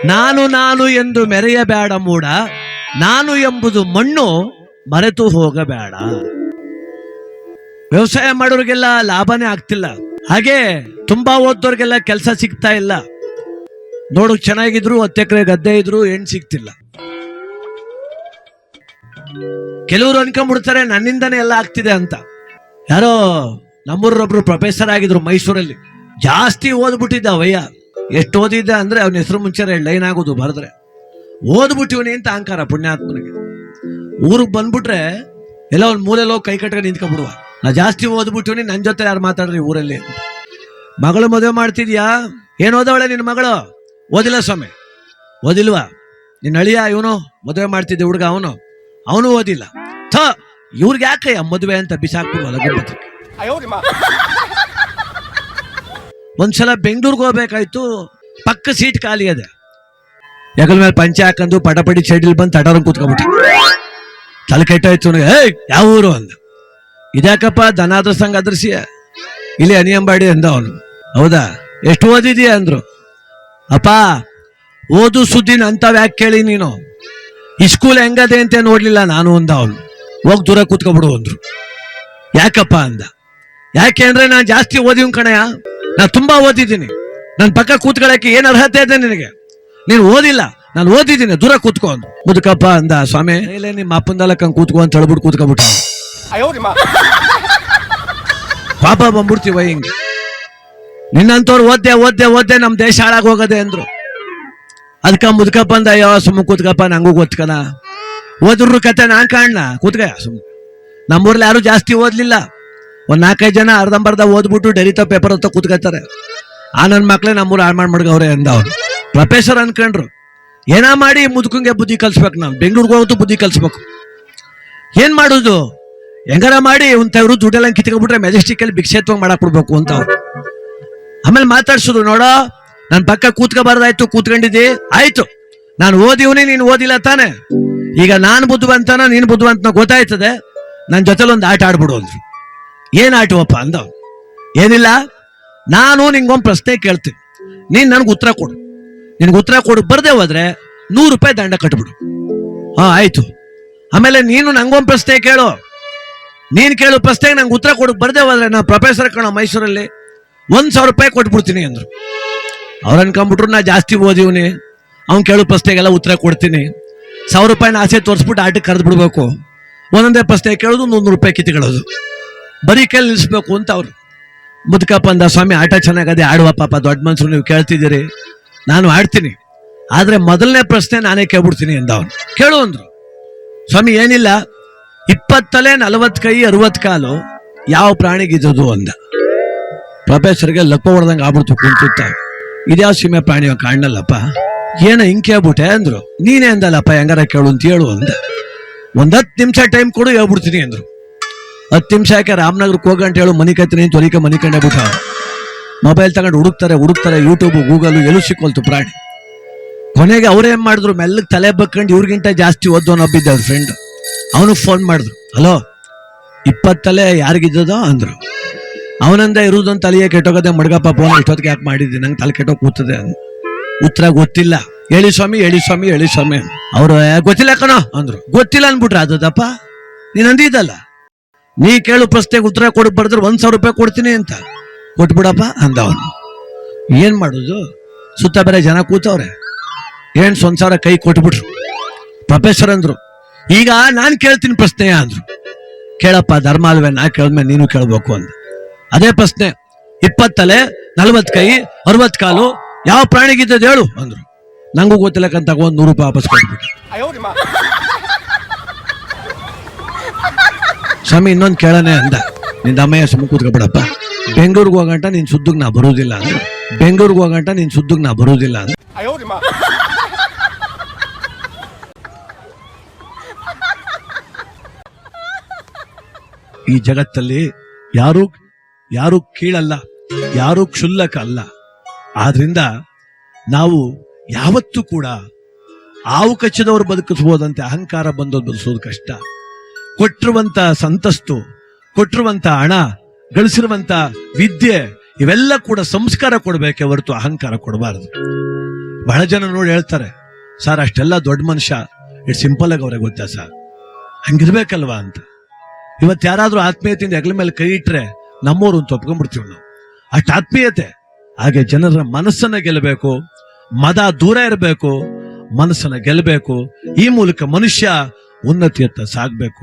ನಾನು ನಾನು ಎಂದು ಮೆರೆಯಬೇಡ ಮೂಡ, ನಾನು ಎಂಬುದು ಮಣ್ಣು ಮರೆತು ಹೋಗಬೇಡ. ವ್ಯವಸಾಯ ಮಾಡೋರಿಗೆಲ್ಲ ಲಾಭನೇ ಆಗ್ತಿಲ್ಲ, ಹಾಗೆ ತುಂಬಾ ಓದೋರ್ಗೆಲ್ಲ ಕೆಲಸ ಸಿಗ್ತಾ ಇಲ್ಲ. ನೋಡಕ್ ಚೆನ್ನಾಗಿದ್ರು 10 ಎಕರೆ ಗದ್ದೆ ಇದ್ರು ಹೆಣ್ಣು ಸಿಗ್ತಿಲ್ಲ. ಕೆಲವರು ಅನ್ಕೊಂಡ್ಬಿಡ್ತಾರೆ ನನ್ನಿಂದನೇ ಎಲ್ಲ ಆಗ್ತಿದೆ ಅಂತ. ಯಾರೋ ನಮ್ಮೂರೊಬ್ರು ಪ್ರೊಫೆಸರ್ ಆಗಿದ್ರು ಮೈಸೂರಲ್ಲಿ, ಜಾಸ್ತಿ ಓದ್ಬಿಟ್ಟಿದ್ದ ಅವಯ್ಯ. ಎಷ್ಟು ಓದಿದ್ದ ಅಂದ್ರೆ ಅವನ ಹೆಸರು ಮುಂಚೆ ಲೈನ್ ಆಗೋದು ಬರೆದ್ರೆ, ಓದ್ಬಿಟ್ಟಿವನಿ ಅಂತ ಅಹಂಕಾರ ಪುಣ್ಯಾತ್ಮನಿಗೆ. ಊರಿಗೆ ಬಂದ್ಬಿಟ್ರೆ ಎಲ್ಲ ಒಂದು ಮೂಲೆಲ್ಲೋ ಕೈ ಕಟ್ಕೊಂಡು ನಿಂತ್ಕೊಂಡ್ಬಿಡುವ, ನಾ ಜಾಸ್ತಿ ಓದ್ಬಿಟ್ಟಿವನಿ, ನನ್ನ ಜೊತೆ ಯಾರು ಮಾತಾಡ್ರಿ ಊರಲ್ಲಿ ಅಂತ. ಮಗಳು ಮದುವೆ ಮಾಡ್ತಿದ್ಯಾ, ಏನು ಓದವಳೆ ನಿನ್ನ ಮಗಳು? ಓದಿಲ್ಲ ಸ್ವಾಮಿ. ಓದಿಲ್ವಾ? ನಿನ್ನ ಅಳಿಯ ಇವನು ಮದುವೆ ಮಾಡ್ತಿದ್ದೆ ಹುಡುಗ, ಅವನು ಓದಿಲ್ಲ. ಇವ್ರಿಗೆ ಯಾಕೆ ಮದುವೆ ಅಂತ ಬಿಸಾಕ್ಬಿಡುವಲ್ಲ ಗುಂಪತ್ರ. ಒಂದ್ಸಲ ಬೆಂಗಳೂರಿಗೆ ಹೋಗ್ಬೇಕಾಯ್ತು, ಪಕ್ಕ ಸೀಟ್ ಖಾಲಿ ಅದೆ. ಹೆಗಲ ಮೇಲೆ ಪಂಚೆ ಹಾಕೊಂಡು ಪಟಪಟಿ ಚೈಡಿಲ್ ಬಂದು ತಟಾರ ಕೂತ್ಕೊಂಡ್ಬಿಟ್ಟ. ತಲೆ ಕೆಟ್ಟಾಯ್ತು. ಯಾವ ಊರು ಅಂದ. ಇದ್ಯಾಕಪ್ಪ ದನಾದ್ರ ಸಂಘ ಅದ್ರಸಿ, ಇಲ್ಲಿ ಅನಿಯಂಬಾಡಿ ಅಂದ ಅವನು. ಹೌದಾ, ಎಷ್ಟು ಓದಿದೀಯ ಅಂದ್ರು. ಅಪ್ಪ ಓದು ಸುದ್ದಿನ ಅಂತವ್ ಯಾಕೆ ಕೇಳಿ ನೀನು, ಈ ಸ್ಕೂಲ್ ಹೆಂಗದೆ ಅಂತ ನೋಡ್ಲಿಲ್ಲ ನಾನು ಅಂದ ಅವನು. ಹೋಗಿ ದೂರ ಕೂತ್ಕೊಬಿಡು ಅಂದ್ರು. ಯಾಕಪ್ಪ ಅಂದ. ಯಾಕೆ ಅಂದ್ರೆ ನಾನು ಜಾಸ್ತಿ ಓದಿವ್ ಕಣಯ್ಯ, ನಾನು ತುಂಬಾ ಓದಿದ್ದೀನಿ, ನನ್ನ ಪಕ್ಕ ಕೂತ್ಕೊಳ್ಳಕ್ಕೆ ಏನ್ ಅರ್ಹತೆ ಇದೆ ನಿನಗೆ? ನೀನು ಓದಿಲ್ಲ, ನಾನು ಓದಿದ್ದೀನಿ, ದೂರ ಕೂತ್ಕೊ ಅಂದ್ರು. ಮುದುಕಪ್ಪ ಅಂದ, ಸ್ವಾಮಿ ಇಲ್ಲೇ ನಿಮ್ಮ ಅಪ್ಪಂದಲಕ್ಕ ಕೂತ್ಕೊ ಅಂತ ಹೇಳ್ಬಿಟ್ಟು ಕೂತ್ಕೊಬಿಟ್ಟ. ಪಾಪ ಬಂದ್ಬಿಡ್ತೀವ ಹಿಂಗೆ. ನಿನ್ನಂತವ್ರು ಓದ್ದೆ ಓದ್ದೆ ಓದ್ದೆ ನಮ್ ದೇಶ ಹಾಳಾಗಿ ಹೋಗದೆ ಅಂದ್ರು. ಅದಕ್ಕ ಮುದುಕಪ್ಪ ಅಂದ, ಅಯ್ಯೋ ಸುಮ್ಮ ಕೂತ್ಕಪ್ಪ, ನಂಗೂ ಗೊತ್ಕನ, ಓದ್ರು ಕತೆ ನಾನ್ ಕಾಣ್ಣ, ಕೂತ್ಕ ಸುಮ್. ನಮ್ಮೂರ್ಲಿ ಯಾರು ಜಾಸ್ತಿ ಓದ್ಲಿಲ್ಲ, ಒಂದ್ 4-5 ಜನ ಅರ್ಧಂಬರ್ಧ ಓದ್ಬಿಟ್ಟು ಡೈರಿತ ಪೇಪರ್ ಅಂತ ಕೂತ್ಕೊತಾರೆ. ಆ ನನ್ನ ಮಕ್ಳೇ ನಮ್ಮೂರು ಹಾಳು ಮಾಡ್ಮಡ್ಗವ್ರೆ ಅಂದ ಅವ್ರು. ಪ್ರೊಫೆಸರ್ ಅನ್ಕೊಂಡ್ರು. ಏನ ಮಾಡಿ ಮುದುಕಂಗೆ ಬುದ್ಧಿ ಕಲ್ಸ್ಬೇಕು, ನಾವು ಬೆಂಗಳೂರಿಗೆ ಹೋಗ್ತು ಬುದ್ಧಿ ಕಲ್ಸ್ಬೇಕು. ಏನ್ ಮಾಡುದು, ಹೆಂಗಾರ ಮಾಡಿ ಒಂಥವ್ರು ದುಡ್ಡೆಲ್ಲ ಕಿತ್ಕೊಂಡ್ಬಿಟ್ರೆ ಮೆಜೆಸ್ಟಿಕ್ ಅಲ್ಲಿ ಭಿಕ್ಷೆ ಮಾಡಕ್ ಬಿಡ್ಬೇಕು ಅಂತ ಅವ್ರು. ಆಮೇಲೆ ಮಾತಾಡ್ಸುದು, ನೋಡೋ ನನ್ ಪಕ್ಕ ಕೂತ್ಕೋಬಾರ್ದಾಯ್ತು, ಕೂತ್ಕೊಂಡಿದ್ದಿ ಆಯ್ತು, ನಾನು ಓದಿವ್ನಿ, ನೀನು ಓದಿಲ್ಲ ತಾನೆ, ಈಗ ನಾನ್ ಬುದ್ಧಿವಂತನ ನೀನ್ ಬುದ್ಧಿವಂತನ ಗೊತ್ತಾಯ್ತದೆ, ನನ್ನ ಜೊತೆಲಿ ಒಂದು ಆಟ ಆಡ್ಬಿಡು ಅಂದ್ರು. ಏನ್ ಆಟವಪ್ಪ ಅಂದ. ಏನಿಲ್ಲ, ನಾನು ನಿಂಗೊಂದು ಪ್ರಶ್ನೆ ಕೇಳ್ತೀನಿ, ನೀನ್ ನನ್ಗೆ ಉತ್ತರ ಕೊಡು. ನಿನ್ಗೆ ಉತ್ತರ ಕೊಡು ಬರ್ದೆ ಹೋದ್ರೆ 100 ರೂಪಾಯಿ ದಂಡ ಕಟ್ಬಿಡು. ಆಯ್ತು. ಆಮೇಲೆ ನೀನು ನಂಗೊಂದು ಪ್ರಶ್ನೆ ಕೇಳು, ನೀನ್ ಕೇಳು ಪ್ರಶ್ನೆಗೆ ನಂಗೆ ಉತ್ತರ ಕೊಡು ಬರ್ದೆ ಹೋದ್ರೆ ನಾ ಪ್ರೊಫೆಸರ್ ಕಣೋ ಮೈಸೂರಲ್ಲಿ 1,000 ರೂಪಾಯಿ ಕೊಟ್ಬಿಡ್ತೀನಿ ಅಂದ್ರು. ಅವ್ರು ಅನ್ಕೊಂಡ್ಬಿಟ್ರು ನಾ ಜಾಸ್ತಿ ಓದಿವ್ನಿ, ಅವ್ನು ಕೇಳೋ ಪ್ರಶ್ನೆಗೆಲ್ಲ ಉತ್ತರ ಕೊಡ್ತೀನಿ, 1,000 ರೂಪಾಯಿನ ಆಸೆ ತೋರಿಸ್ಬಿಟ್ಟು ಆಟಕ್ಕೆ ಕರೆದು ಬಿಡ್ಬೇಕು, ಒಂದೊಂದೇ ಪ್ರಶ್ನೆ ಕೇಳೋದು 100 ರೂಪಾಯಿ ಕಿತ್ಕೊಳ್ಳೋದು, ಬರೀ ಕೇಳಿ ನಿಲ್ಸ್ಬೇಕು ಅಂತ ಅವ್ರು. ಮುದುಕಪ್ಪ ಅಂದ, ಸ್ವಾಮಿ ಆಟ ಚೆನ್ನಾಗದೆ, ಆಡುವ, ಪಾಪ ದೊಡ್ಡ ಮನ್ಸರು ನೀವು ಕೇಳ್ತಿದ್ದೀರಿ, ನಾನು ಆಡ್ತೀನಿ, ಆದ್ರೆ ಮೊದಲನೇ ಪ್ರಶ್ನೆ ನಾನೇ ಕೇಳ್ಬಿಡ್ತೀನಿ ಅಂದ ಅವನು. ಕೇಳು ಅಂದ್ರು. ಸ್ವಾಮಿ ಏನಿಲ್ಲ, 20 ತಲೆ 40 ಕೈ 60 ಕಾಲು ಯಾವ ಪ್ರಾಣಿಗಿದ್ದು ಅಂದ. ಪ್ರೊಫೆಸರ್ಗೆ ಲಪ್ಪ ಹೊಡೆದಂಗೆ ಆಗ್ಬಿಡ್ತು ಕುಂತ. ಇದ್ಯಾವ ಸೀಮೆ ಪ್ರಾಣಿ ಕಾಣಲ್ಲಪ್ಪ, ಏನ ಹಿಂಗ್ ಕೇಳ್ಬಿಟ್ಟೆ ಅಂದ್ರು. ನೀನೇ ಅಂದಲ್ಲಪ್ಪ, ಹೆಂಗಾರ ಕೇಳು ಅಂತ ಹೇಳು ಅಂದ. 10 ನಿಮಿಷ ಟೈಮ್ ಕೊಡು, ಹೇಳ್ಬಿಡ್ತೀನಿ ಅಂದ್ರು. 10 ನಿಮಿಷ ಯಾಕೆ, ರಾಮನಗರಕ್ಕೆ ಹೋಗಂತ ಹೇಳು, ಮನಿ ಕತ್ತೀನಿ ತೊಲಿಕ ಮನಿ ಕಂಡೇ ಬಿಟ್ಟ. ಮೊಬೈಲ್ ತಗೊಂಡು ಹುಡುಕ್ತಾರೆ ಯೂಟ್ಯೂಬ್ ಗೂಗಲ್, ಎಲ್ಲೂ ಸಿಕ್ಕೊಲ್ತು ಪ್ರಾಣಿ. ಕೊನೆಗೆ ಅವ್ರೇನ್ ಮಾಡಿದ್ರು, ಮೆಲ್ಲಗೆ ತಲೆ ಬಕ್ಕೊಂಡು ಇವ್ರಿಗಿಂತ ಜಾಸ್ತಿ ಓದೋನೊಬ್ಬಿದ್ದ ಅವ್ರ ಫ್ರೆಂಡ್, ಅವನಿಗೆ ಫೋನ್ ಮಾಡಿದ್ರು. ಹಲೋ, 20 ತಲೆ ಯಾರಿಗಿದ್ದದೋ ಅಂದ್ರು. ಅವನಂದ ಇರುವುದೊಂದು ತಲೆಯೇ ಕೆಟ್ಟೋಗದೆ, ಮಡ್ಗಪ್ಪ ಫೋನ್ ಇಷ್ಟೊತ್ತಿಗೆ ಯಾಕೆ ಮಾಡಿದ್ದೆ, ನಂಗೆ ತಲೆ ಕೆಟ್ಟೋಗಿ ಕೂತದೆ ಅಂದ. ಉತ್ತರ ಗೊತ್ತಿಲ್ಲ. ಹೇಳಿ ಸ್ವಾಮಿ ಹೇಳಿ ಸ್ವಾಮಿ ಹೇಳಿ ಸ್ವಾಮಿ. ಅವ್ರು ಗೊತ್ತಿಲ್ಲ ಕಣೋ ಅಂದ್ರು. ಗೊತ್ತಿಲ್ಲ ಅನ್ಬಿಟ್ರೆ ಅದಪ್ಪ, ನೀನ್ ಅಂದಿದ್ದಲ್ಲ, ನೀ ಕೇಳು ಪ್ರಶ್ನೆಗೆ ಉತ್ತರ ಕೊಡು ಬರೆದ್ರೆ 1,000 ರೂಪಾಯಿ ಕೊಡ್ತೀನಿ ಅಂತ. ಕೊಟ್ಬಿಡಪ್ಪ ಅಂದ ಅವನು. ಏನ್ ಮಾಡುದು, ಸುತ್ತ ಬೇರೆ ಜನ ಕೂತವ್ರೆ, ಏನ್ 1,000 ಕೈ ಕೊಟ್ಬಿಟ್ರು. ಪ್ರೊಫೆಸರ್ ಅಂದ್ರು, ಈಗ ನಾನ್ ಕೇಳ್ತೀನಿ ಪ್ರಶ್ನೆ ಅಂದ್ರು. ಕೇಳಪ್ಪ, ಧರ್ಮ ಅಲ್ವೇ, ನಾ ಕೇಳಿದ್ಮೇಲೆ ನೀನು ಕೇಳ್ಬೇಕು ಅಂದ. ಅದೇ ಪ್ರಶ್ನೆ, 20 ತಲೆ 40 ಕೈ 60 ಕಾಲು ಯಾವ ಪ್ರಾಣಿಗಿದ್ದದ್ದು ಹೇಳು ಅಂದ್ರು. ನಂಗೂ ಗೊತ್ತಿಲ್ಲಕ್ಕಂತ 100 ರೂಪಾಯಿ ವಾಪಸ್ ಕೊಟ್ಬಿಟ್ಟು. ಸ್ವಾಮಿ ಇನ್ನೊಂದು ಕೇಳನೆ ಅಂದ. ನಿನ್ನ ಅಮ್ಮಯ್ಯ ಸುಮ್ಮ ಕೂತ್ಕೊಬಿಡಪ್ಪ, ಬೆಂಗಳೂರಿಗೆ ಹೋಗಂಟ ನೀನ್ ಸುದ್ದಿಗೆ ನಾ ಬರುವುದಿಲ್ಲ ಅಂದ್ರೆ, ಬೆಂಗಳೂರಿಗೆ ಹೋಗಂಟ ನೀನ್ ಸುದ್ದಿಗೆ ನಾ ಬರುವುದಿಲ್ಲ ಅಂದ್ರೆ. ಈ ಜಗತ್ತಲ್ಲಿ ಯಾರು ಕೀಳಲ್ಲ, ಯಾರು ಕ್ಷುಲ್ಲಕ ಅಲ್ಲ. ಆದ್ರಿಂದ ನಾವು ಯಾವತ್ತೂ ಕೂಡ ಆವು ಕಚ್ಚಿದವರು ಬದುಕಿಸಬಹುದಂತೆ ಅಹಂಕಾರ ಬಂದೋದು ಬದುಕೋದು ಕಷ್ಟ. ಕೊಟ್ಟಿರುವಂತ ಸಂತಸ್ತು, ಕೊಟ್ಟಿರುವಂತ ಹಣ, ಗಳಿಸಿರುವಂತ ವಿದ್ಯೆ, ಇವೆಲ್ಲ ಕೂಡ ಸಂಸ್ಕಾರ ಕೊಡಬೇಕೆ ಹೊರತು ಅಹಂಕಾರ ಕೊಡಬಾರದು. ಬಹಳ ಜನ ನೋಡಿ ಹೇಳ್ತಾರೆ, ಸರ್ ಅಷ್ಟೆಲ್ಲ ದೊಡ್ಡ ಮನುಷ್ಯ ಇಷ್ಟು ಸಿಂಪಲ್ ಆಗಿ ಅವ್ರಿಗೆ ಗೊತ್ತಾ ಸರ್, ಹಂಗಿರ್ಬೇಕಲ್ವಾ ಅಂತ. ಇವತ್ತು ಯಾರಾದ್ರೂ ಆತ್ಮೀಯತೆಯಿಂದ ಹೆಗಲ ಮೇಲೆ ಕೈ ಇಟ್ರೆ ನಮ್ಮೂರು ಅಂತ ಒಪ್ಕೊಂಡ್ಬಿಡ್ತೀವಿ ನಾವು, ಅಷ್ಟು ಆತ್ಮೀಯತೆ. ಹಾಗೆ ಜನರ ಮನಸ್ಸನ್ನ ಗೆಲ್ಲಬೇಕು, ಮದ ದೂರ ಇರಬೇಕು, ಮನಸ್ಸನ್ನ ಗೆಲ್ಲಬೇಕು. ಈ ಮೂಲಕ ಮನುಷ್ಯ ಉನ್ನತಿಯತ್ತ ಸಾಗಬೇಕು.